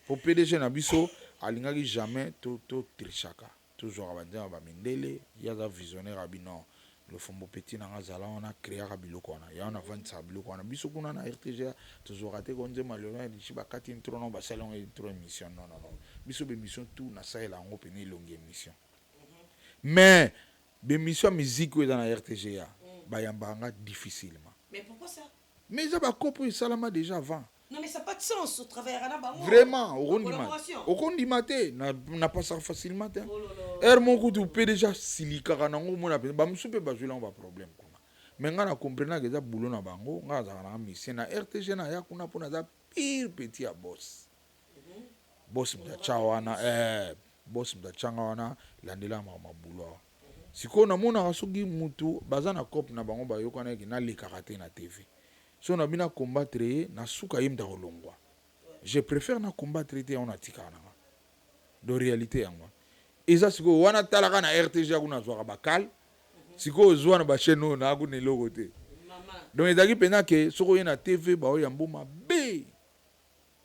pour PDG na biso alingaki jamais to trichaka toujours abanja ba mindele yaza visionnaire abino le fombo petit na ngazala on a créé rabiloko na ya on a vendu sabiloko na biso kuna na RTG toujours raté konze malona di ba kati intro no ba salon intro émission non biso be mission tout na ça la ngo peni longue émission mais be mission musique dans la RTG ba yambanga difficilement mais pourquoi ça mais ça ba copo salama déjà avant. Non mais ça n'a pas de sens au travers à la vraiment au condimate n'a pas ça facilement mon coup tu peux déjà silika kana ngo mona ba msupe ba jula ba problème kuna mais nga na comprendre que ça boulot na bango nga za na mission na RTG na ya kuna pona za pire petit à boss boss mta chawana boss mta changawana landela ma boulot siko na mona kasogi mutu bazana cop na bango ba yokana ki na le karaté na TV. Si on a bien combattre na suka yimda kolongwa. Je préfère na combattre te on atika na. De réalité yango. Eza siko wana talaka na RTG kuna zwa bakal. Siko zwa na ba chaîne na ku ne logo te. Donc ezaki pena ke soko yena TV ba oyambo mabe.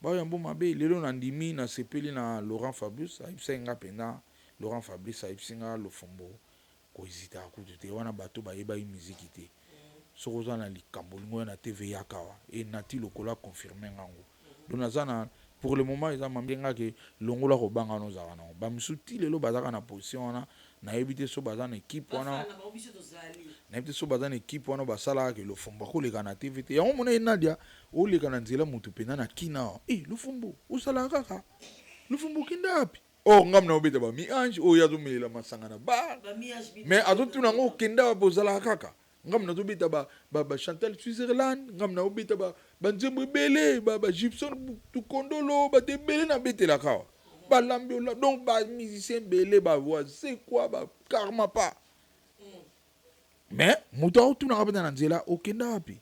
Ba oyambo mabe lelo na ndimi na sepeli na Laurent Fabrice, aipsenga pena Laurent Fabrice aipsinga lo fombo ko hésita ku te wana bato ba yeba musique te. Sokozana likambo lingo na TV yakawa et nati lokola confirmer ngango donc nazana pour le moment ils ont mamenga que longola ko banga no zana ba msuti lelo bazaka na position na ebité so bazana équipe wana na ebité so bazana équipe wana basala que le fombo ko le kana TV te yango mona inadia o le kana nzela mutu pena na kina le fombo usala kaka le fombo kinda api ngam na obeta ba mi ange o yazo melela masanga na ba mais azotu nango kenda bozala kaka ngam na tobeta ba Chantal Switzerland ngam na obeta ba nzembo belé ba Gibson Tukondolo ba te belé na betela ka ba lambiola donc ba musicien belé ba voix c'est quoi ba karma pas mais muto tu na kabeta na nzela okenda wapi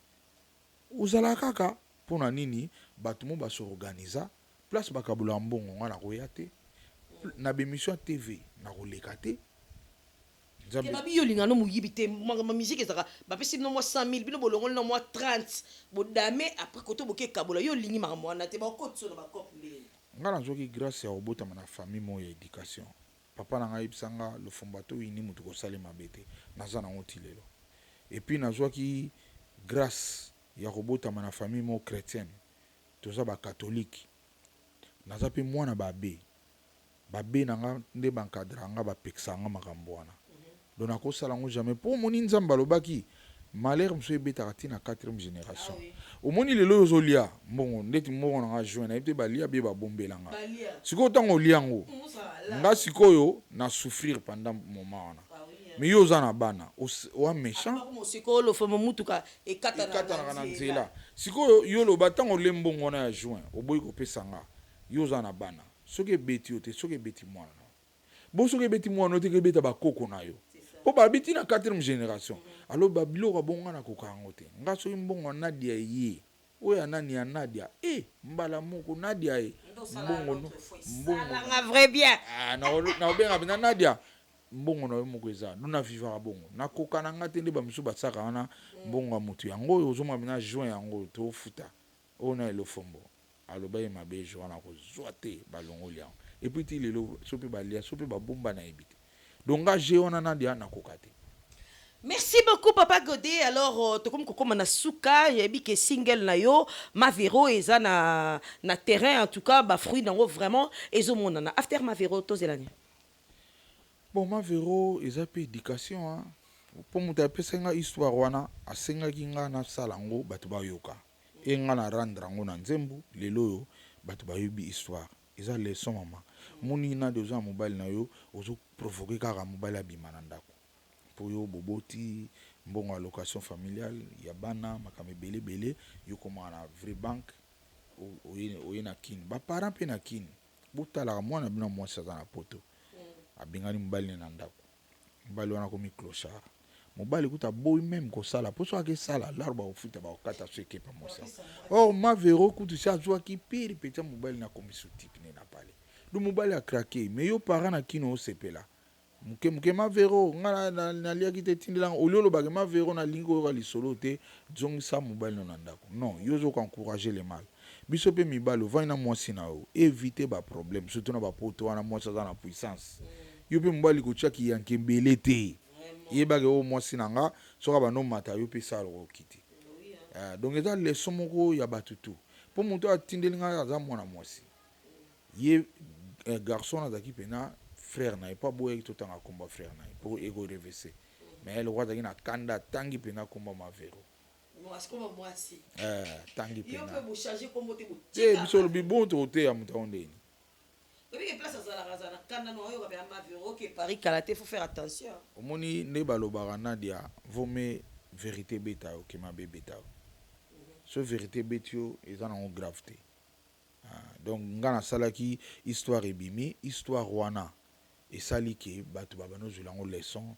uzala kaka pona nini batumo ba s'organiser place bakabula mbongo ngana koya te na bémission TV na koleka te ke babi yo linga no muyibi te ma musique ezaka bapesi no mo 100 000 bino bolongol no mo 30 bodame après koto boke kabola yo lingi makambo wana te bakotso na bakope mbele ngana nzoki grâce ya obotama na famille mo ya éducation papa na ngai bisanga le fombato ini mutu ko sale mabete naza na ngoti lelo et puis nazwaki grâce ya kobotama na famille mo chrétienne toza ba catholique naza pe mwana babe nanga nde bankadra nga bapekisa nga makambo wana donc nakosala ngo jamais po moni nzambe alobaki malheur mosu ebetaka ti na 4e génération omoni lelo ozolia mbongo ndeti mbongo nanga join nayebi te balia bie babombelanga sikoyo ntango olia yango nga sikoyo na souffrir pendant moment wana mais yo oza na bana oa méchant ekatanaka na nzela sikoyo yo loba ntango olie mbongo wana ya join oboyi kopesa nga yo oza na bana soki ebeti yo te soki ebeti mwana na bo soki ebeti mwana te kebeta bakoko na yo po babiti na 4e génération alo babiloko bonga na koka yango te nga soki mbongo nadia ye oyo nani ya nadia mbala moko nadia ye mbongo nga vrai bien na obenga bina nadia mbongo na yo moko eza nuna vivaka bongo nakoka na nga te nde bamisu basaka wana mbongo ya motu yango oyo ozomwa bina juin yango tofuta oyo na elofombo aloba ye mabe jo wana kozwa te balongoli yango epuis ti lelo so mpe balia so mpe babomba na yebi te donc nga je wana nadia nakoka te. Merci beaucoup Papa Godé. Alors tokom kokoma na suka yebi ke single na yo Mavero eza na terrain en tout cas ba fruit nango vraiment ezomona na after Mavero tozelani. Bon Mavero eza pe éducation hein. Po muta apesa nga histoire wana asengaki nga na sala ngo bato bayoka e nga na rendre ngo na nzembo lelo yo bato bayobi histoire eza leçon mama moni na deux ans mobile na yo ozo provoquer kaka mobile abima na ndako po yo boboti mbongo ya location familiale ya bana makame belé yo koma na vrai banque oye na kin ba parents pe na kin botala mwana bina mwasi aza na poto abingani mobile na ndako mobile wana komi clochard mobile kuta boy même ko sala poso ake sala larba ofuta ba okata so ekepa mosa or Mavero kutu sa zwa ki pire petit mobile na komisio type ne na pale do mobile a craqué mais yo parent na kino o sepela muke Mavero nga na lia ki te tindela oliolo ba Mavero na lingo yo lisolo te zongi sa mobile na ndako non yo zo encourager les mal biso pe mibalo va na mwasi na yo éviter ba problème surtout na ba poto wana mwasi za na puissance yo pe mobile ko tchaki yankembele te yebake o mwasi nanga soka bano mata yo pe sala ko kiti donc eza leçon moko ya batutu po moto atindeli nga aza mwana mwasi ye garçon azaki pena frère na pas boye tout en combat frère na pour ego reverser mais elle roi na kanda tangi pena combat Mavero mwasi comme mwasi tangi pena yo pe bo changer comme te bo biso le bibon to te ya mutondeni oui que place à la kanda no yo ba Mavero que Paris Kalaté faut faire attention omoni ne balobaka nadia vome vérité beta o ke mabe beta so vérité betio eza na gravité donc ngana salaki histoire ebimi histoire wana esali ke bato babano zulango leçon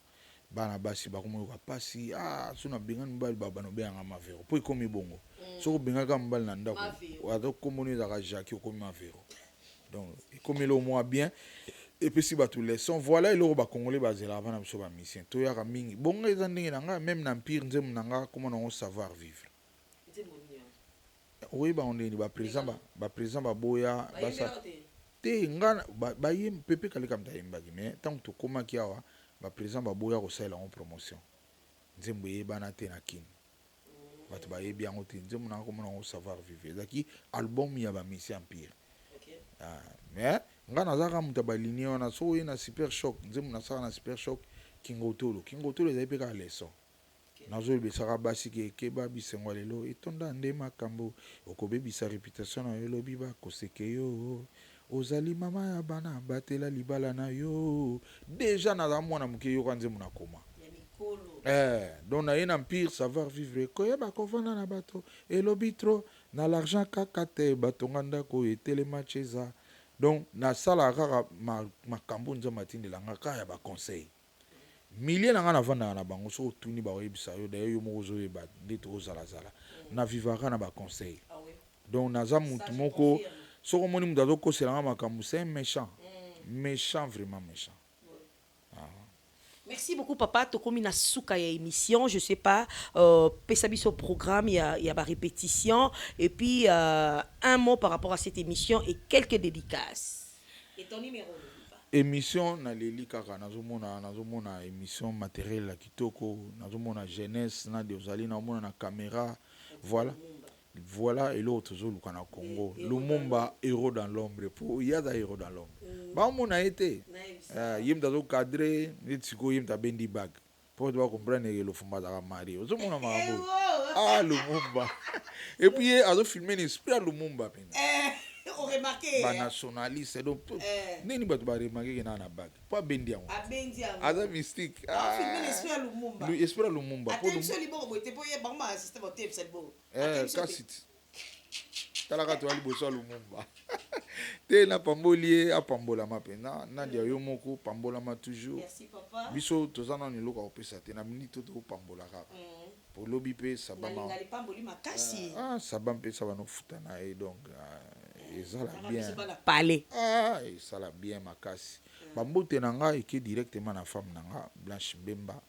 bana basi bakomo ka pasi suna bingani mbali babano benga Mavero po ikomi bongo soko bingaka mbali na ndako wato komoni za ka Jacques okomi Mavero donc ikomi lo moi bien et puis si bato leçon voilà eloko ba congolais bazela bana biso ba mission to ya ka mingi bonga eza ndenge nanga même na empire nzemu nanga comment on savoir vivre oui ba ondeni ba président ba boya basa te ngana ba yim pepe kalika mtayembaki mais tant to koma kiawa ba président ba boya ko sala en promotion nzembo yebana te na kin bato ba yebi yango te nzembo nanga comment on savoir vivre zaki album ya ba mission empire mais ngana zaka mutaba ligne wana so na super choc nzembo na saka na super choc kingotolo eza epeka leçon nazo besaka basi ke ba bisengo lelo etonda nde makambo okobebisa réputation na yo lobi ba koseke yo ozali mama ya bana batela libala na yo déjà na za mwana muke yo kanze muna koma Donc na un empire savoir vivre koyeba kovanda na bato elobi trop na l'argent kaka te bato nganda ko etelema cheza. Donc na sala kaka makambo nzambe atindelanga kaka ya baconseil milliers na nga na vanda na bango so otuni baoyebisa yo d'ailleurs yo moko ozoyeba nde tozalazala na vivaka na baconseil. Donc naza mutu moko soko omoni mutu azokoselanga makambo c'est un méchant méchant, vraiment méchant. Merci beaucoup, papa. Tokomi na souka ya émission, je sais pas, pesabi au programme, il y a ma répétition, et puis un mot par rapport à cette émission et quelques dédicaces. Et ton numéro, émission na leli kaka nazomona émission matériel la kitoko, nazomona jeunesse na deozali na mona na caméra, voilà et l'autre zoluka na Congo. Lumumba héros dans l'ombre pour il y a des héros dans l'ombre. Ba mon a été yim dazo cadré nitiko yim ta bendi bag. Pour doit comprendre que le fumba da mari. Ozo mona mabo. Ah Lumumba. Et puis azo filmer l'esprit à Lumumba pena. on remarqué ba nationaliste donc nini ba ba remarquer que na bag. Pas bendi yango. A bendi yango. Aza mystique. Filmer l'esprit à Lumumba. L'esprit à Lumumba. Pour Lumumba libo boite pour ye bamba assisté au tape c'est beau. Kassit. Talaka to ali boso Lumumba. Te na pamboli a pambola mapena na dia yo moko pambola ma toujours. Merci papa. Biso tozana ni loka opesa te na minute to pambola ka. Pour lobi pe sabama. Na pamboli makasi. Sabam pe sabano futa na et donc ezala bien. Parler. Ezala bien makasi. Bambote na nga eke directement na femme na nga Blanche Mbemba.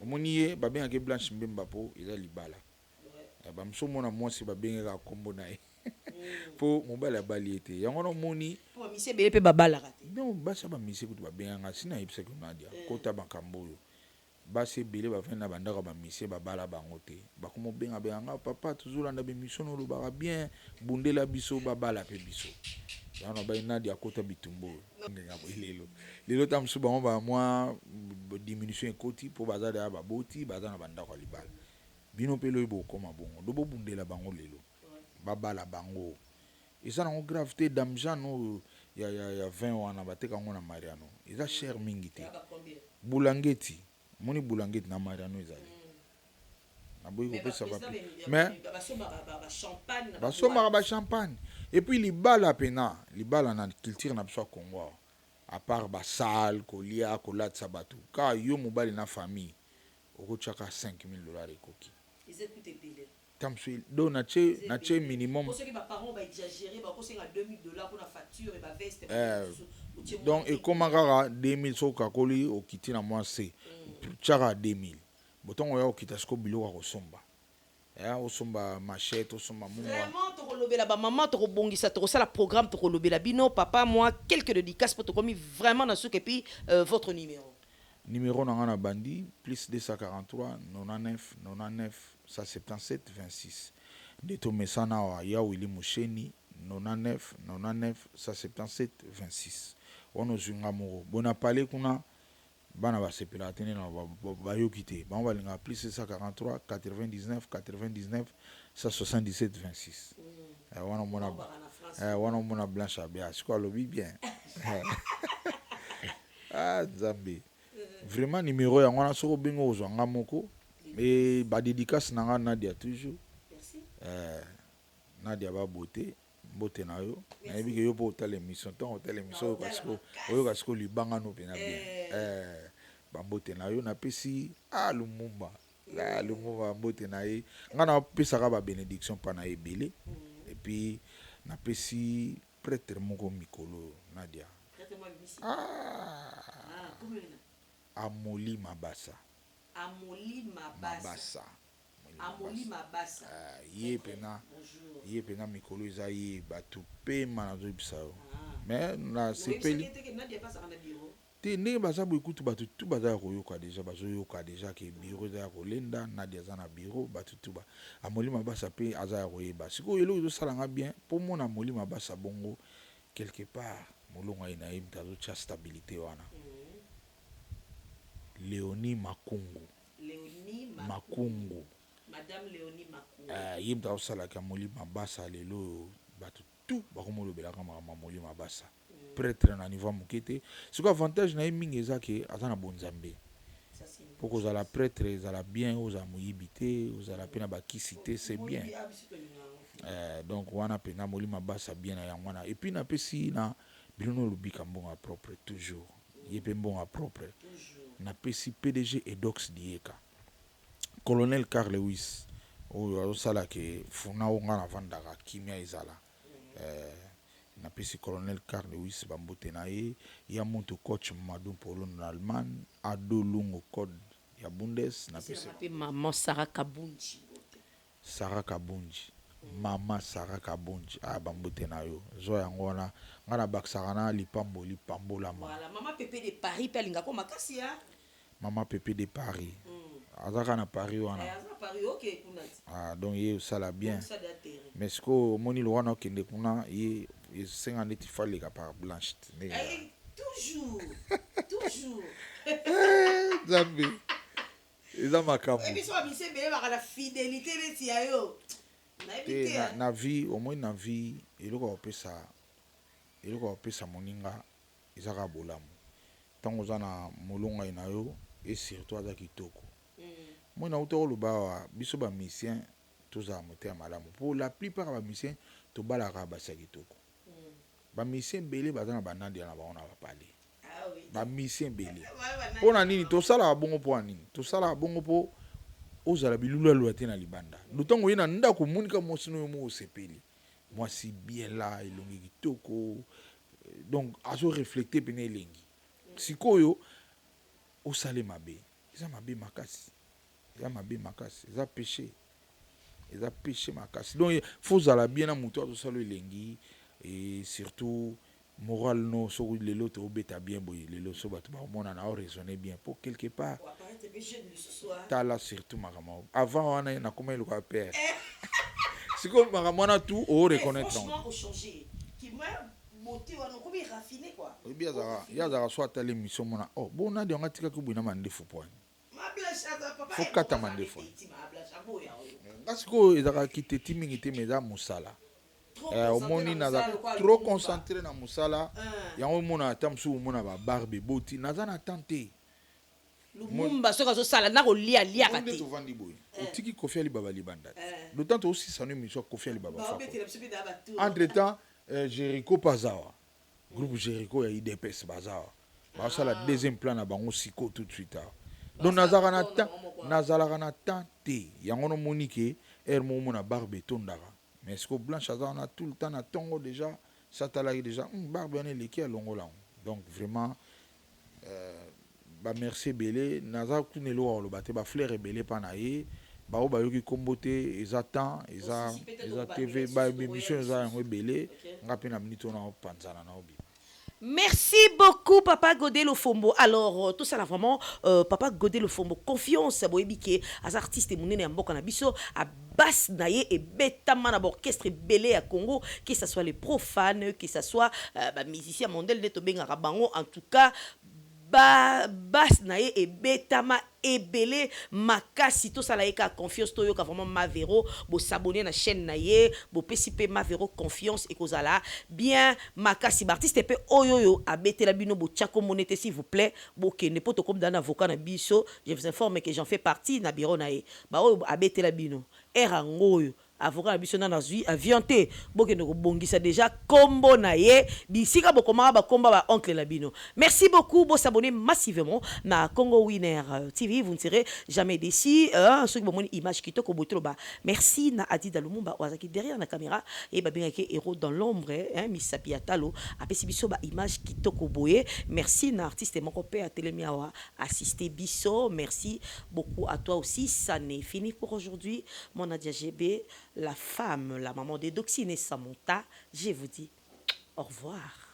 Omoniye ba bien ke Blanche Mbemba po eza libala. Ba msomona mwasi ba bengeka kombo na ye. Po mobile ya bali ete yango no moni po mise bele pe babala kate non basa ba mise kutu ba benganga sina yebisa ko nadia kota bakambo yo base bele ba fenda bandaka ba mise babala bango te ba komo benga benganga papa tozolanda be mission no ba bien bundela biso babala pe biso yana ba nadia kota bitumbo ngenga bo lelo tam suba on ba moi diminution ekoti po bazada ba boti bazana bandaka libala bino pe lo ibo koma bongo do bo bundela bango lelo babala bango eza nango gravité damjano ya 20 wana bateka ngo na Mariano eza cher mingi te bulangeti moni bulangeti na Mariano ezali na boyi kopesa papi mais basomaka ba champagne et puis libala pena libala na culture na biso Congo à part ba sal kolia kolatsa batu ka yo mobali na famille okochaka $5,000 ekoki donc na che minimum pour ceux qui parents va exagérer ba ko senga $2,000 pour la facture et ba veste donc et comment kaka 2000 so kakoli okiti na moi c'est chaka 2000 boton oya okita sko biloko ko somba osomba machette osomba munga vraiment to kolobela ba maman to kobongisa to sala programme to kolobela bino papa moi quelques dédicaces pour to komi vraiment na souk et puis votre numéro na bandi plus 243 99 99 177 26 de to mesana wa ya Willy Musheni 99 99 177 26 ono zunga mo bona pale kuna bana ba sepela tene na ba yokite ba balinga plus 243 99 99 177 26 wana mona Blanche Abia siko lobi bien Zambi vraiment numéro ya ngwana soko bingo ozwanga moko et ba dédicace na nga Nadia toujours Nadia ba beauté mbote na yo na yebi ke yo po tele émission ton tele émission parce que oyo kasi ko libanga no pena bien ba mbote na yo na pesi Lumumba mbote na ye nga na pesa ka ba bénédiction pa na ebele et puis na pesi prêtre moko mikolo Nadia Amoli Mabasa. Ye pena mikolo eza ye batu pe manazo bisao. Mais na sepeli te ne baza bokutu batu tu baza koyoka déjà ke bureau za kolenda na dia za na bureau batu tu ba Amoli Mabasa pe aza koyeba. Siko yelo zo salanga bien pour mon Amoli Mabasa bongo quelque part molonga ina imta zo cha stabilité wana. Léonie Makungu. Madame Léonie Makungu. Yimta osala ka Amoli Mabasa lelo batu tout bakomolo belaka Amoli Mabasa. Prêtre na niveau mukete. Ce avantage na mingi ezake azana bonzambe. pour que la prêtre ezala bien aux amoyibité aux la peine bakisité c'est bien donc wana pena molima basa bien na yangwana et puis na pesi na bilono lubika mbonga propre toujours yepe mbonga propre na pesi PDG Edox Dieka colonel Carl Lewis o sala ke funa onga na vandaka kimia izala na pesi colonel Carl Lewis bambote na ye ya monto coach Madou Polo na Allemagne ado lungo code ya Bundes na pesi maman Sarah Kabunji mama Sarah Kabunji bambote na yo zo yango wana ngana baksana lipambo la voilà maman Pépé de Paris pe linga ko makasi ya Maman Pépé de Paris. Azaka na Paris wana. Paris OK kuna. Donc ye sala bien. Mais ce que moni lo wana kende kuna ye 50 net fallait ka par blanche. Toujours. Zambi. Eza makambo. Et puis so abise be ba la fidélité beti ya yo. Na vie au moins na vie eloko opesa moninga ezaka bolamu. Tango zana molonga ina yo et surtout à kitoko. Moi na utoro luba biso ba musicien toza moteur malamu. Pour la plupart ba musiciens to balaka ba kitoko. Ba musicien belé bazana banandi na ba ona ba parler. Ah oui. Ba musicien belé. Pona nini to sala bongo po nini? To sala bongo po ozala bilula loate na libanda. Lutongo yina ndako munika mosino mo sepeli. Moi si bien là elongi kitoko. Donc azo reflecter pene elengi. Sikoyo osale mabe eza mabe makasi eza péché makasi donc faut zala bien na muto azosala elengi et surtout moral no so lelo to beta bien boy lelo so bato baomona na raisonner bien pour quelque part tala surtout makama avant wana na koma eluka père siko makama na tout au reconnaître franchement au changer qui moi beauté wana ko bi raffiné quoi oui bien ça ya za soit telle émission mona oh bon na de ngatika ko bina mandefu point ma blanche papa faut kata mandefu parce que ezaka kiteti mingi te meza musala au moni na trop concentré na musala yango mona atamsu mona ba barbe boti naza na tante lumumba soka zo sala na ko lia kati to vandi boy otiki Kofi Ali Baba libanda d'autant aussi ça nous mission Kofi Ali Baba entre temps Jericho Pazawa groupe Jericho ya IDPS Bazawa ça la deuxième plan na bango siko tout de suite donc nazalaka na tante yango no monike mo na barbe tondaka mais ce que blanche azana tout le temps na tongo déjà ça talaki déjà barbe on est leki longola donc vraiment ba merci belé naza kunelo lo baté ba fleur belé panaye ba o ba yoki kombote ezatan eza TV ba émission eza ngo belé ngapi na minito na panzana na obi. Merci beaucoup, Papa Godé Lofombo. Alors, tout ça là vraiment, Papa Godé Lofombo, confiance, boébike, as artistes et mounene amboka na biso, à basse naye et bêta man orchestre belé à Congo, que ce soit les profanes, que ce soit musiciens mondial de Tobenga Rabango, en tout cas, basse naye et betama ebele makasi to sala eka confiance to yoka vraiment Mavero bo s'abonner na chaîne naye bo pesipe Mavero confiance et kozala bien makasi artiste pe oyoyo abete la bino bo tchako monete s'il vous plaît bo ke ne poto comme dans avocat na biso je vous informe que j'en fais partie na bureau naye ba oyo abete la bino era ngoyo avocat biso na nazui avianté boke ne bongisa déjà combo na ye bisika bokoma ba komba ba oncle la bino. Merci beaucoup, bo s'abonner massivement na Congo Winner TV, vous ne serez jamais déçus. Ceux qui ont une image qui te ba merci na Adi Dalumumba wazaki derrière la caméra et ba bengake héros dans l'ombre Miss Sapiatalo apesi biso ba image qui te boye. Merci na artiste moko pe a telemiawa assister biso. Merci beaucoup à toi aussi. Ça n'est fini pour aujourd'hui. Mon Nadia GB, la femme, la maman de Doxine Samonta, je vous dis au revoir.